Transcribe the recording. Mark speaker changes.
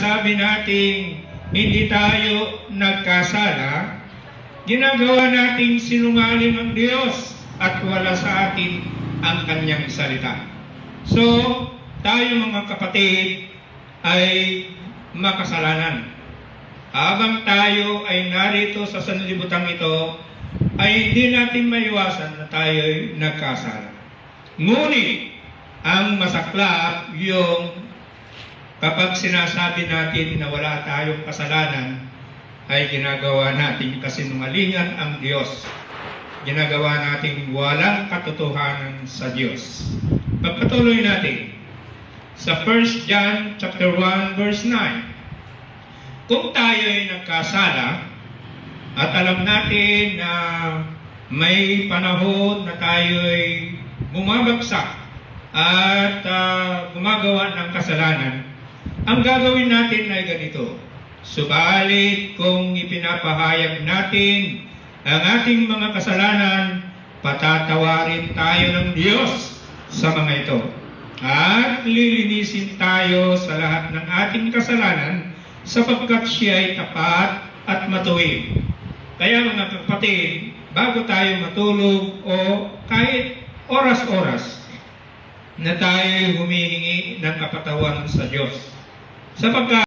Speaker 1: sinasabi nating hindi tayo nagkasala, ginagawa nating sinungaling ang Diyos at wala sa atin ang Kanyang salita. So, tayo mga kapatid ay makasalanan. Habang tayo ay narito sa sanlibutang ito, ay hindi natin maiwasan na tayo ay nagkasala. Ngunit, ang masaklap yung kapag sinasabi natin na wala tayong kasalanan, ay ginagawa natin kasinungalingan ang Diyos. Ginagawa natin walang katotohanan sa Diyos. Pagpatuloy natin sa 1 John chapter 1 verse 9. Kung tayo ay nagkasala at alam natin na may panahon na tayo ay bumabagsak at gumagawa ng kasalanan, ang gagawin natin ay ganito. Subalit kung ipinapahayag natin ang ating mga kasalanan, patatawarin tayo ng Diyos sa mga ito. At lilinisin tayo sa lahat ng ating kasalanan sapagkat siya ay tapat at matuwid. Kaya mga kapatid, bago tayo matulog o kahit oras-oras, na tayo humihingi ng kapatawaran sa Diyos. Sapagkat